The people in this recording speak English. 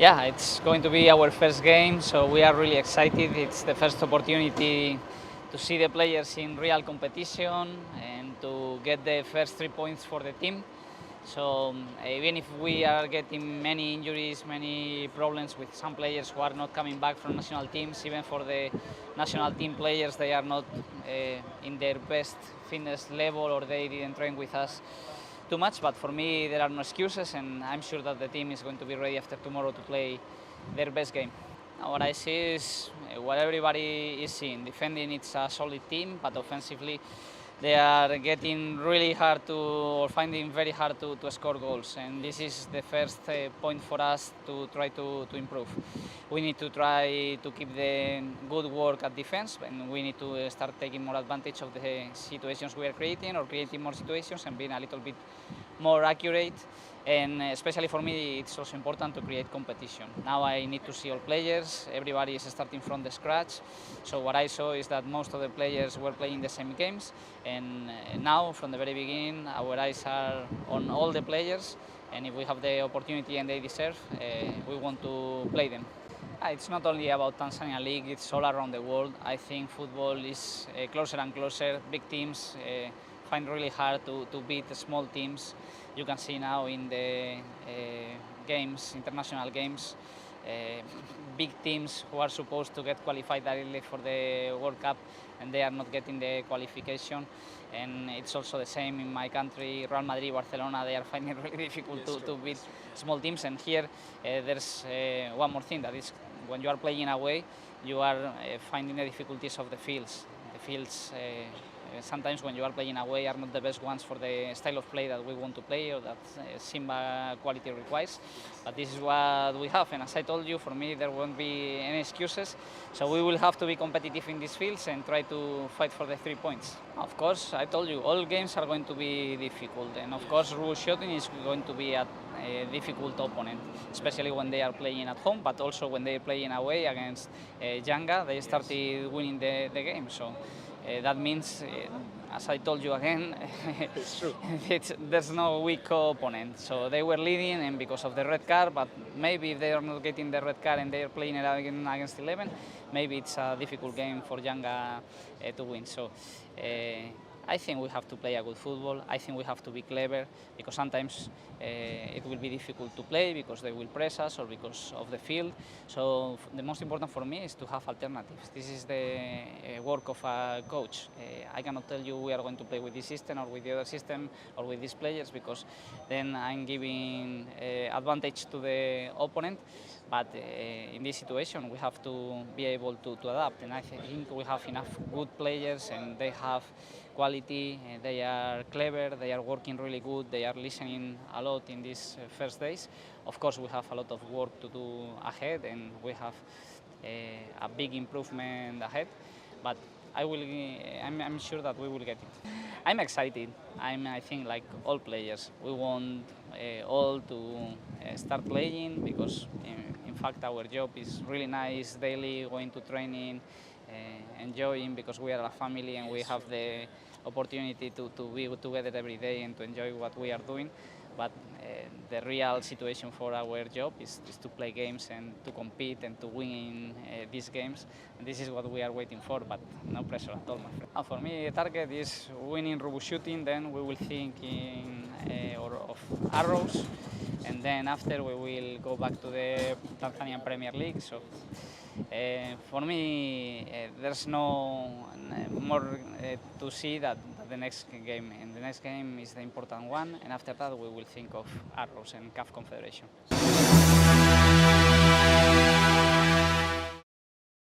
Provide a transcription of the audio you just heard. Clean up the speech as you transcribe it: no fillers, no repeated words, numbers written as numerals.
Yeah, it's going to be our first game, so we are really excited. It's the first opportunity to see the players in real competition and to get the first 3 points for the team. So even if we are getting many injuries, many problems with some players who are not coming back from national teams, even for the national team players, they are not in their best fitness level or they didn't train with us too much. But for me, there are no excuses, and I'm sure that the team is going to be ready after tomorrow to play their best game. What I see is what everybody is seeing. Defending, it's a solid team, but offensively, they are getting really hard to, or finding very hard to score goals. And this is the first point for us to try to improve. We need to try to keep the good work at defense, and we need to start taking more advantage of the situations we are creating, or creating more situations and being a little bit more accurate. And especially for me, it's also important to create competition. Now I need to see all players. Everybody is starting from the scratch. So what I saw is that most of the players were playing the same games. And now, from the very beginning, our eyes are on all the players. And if we have the opportunity and they deserve, we want to play them. It's not only about Tanzania League, it's all around the world. I think football is closer and closer. Big teams find really hard to beat the small teams. You can see now in the games, international games, big teams who are supposed to get qualified directly for the World Cup, and they are not getting the qualification. And it's also the same in my country, Real Madrid, Barcelona. They are finding it really difficult to beat small teams. And here there's one more thing, that is when you are playing away, you are finding the difficulties of the fields. The fields sometimes when you are playing away are not the best ones for the style of play that we want to play, or that Simba quality requires. But this is what we have, and as I told you, for me there won't be any excuses. So we will have to be competitive in these fields and try to fight for the 3 points. Of course, I told you, all games are going to be difficult, and of course Ruvu is going to be a difficult opponent, especially when they are playing at home, but also when they are playing away against Janga. They started winning the game, so that means, as I told you again, It's true. there's no weak opponent. So they were leading, and because of the red card, but maybe if they are not getting the red card and they are playing it again against 11, maybe it's a difficult game for Janga to win. So I think we have to play a good football. I think we have to be clever, because sometimes it will be difficult to play because they will press us or because of the field. So the most important for me is to have alternatives. This is the work of a coach. I cannot tell you we are going to play with this system or with the other system or with these players, because then I'm giving advantage to the opponent. But in this situation, we have to be able to adapt. And I think we have enough good players, and they have quality, they are clever, they are working really good, they are listening a lot in these first days. Of course, we have a lot of work to do ahead, and we have a big improvement ahead. But I'm sure that we will get it. I'm excited. I think like all players, we want all to start playing, because in fact our job is really nice, daily going to training, enjoying, because we are a family and we have the opportunity to be together every day and to enjoy what we are doing. But the real situation for our job is to play games and to compete and to win these games. And this is what we are waiting for, but no pressure at all, my friend. For me, the target is winning Ruvu shooting, then we will think of arrows, and then after we will go back to the Tanzanian Premier League. So for me, there's no more to see that the next game. And the next game is the important one, and after that we will think of arrows and CAF Confederation.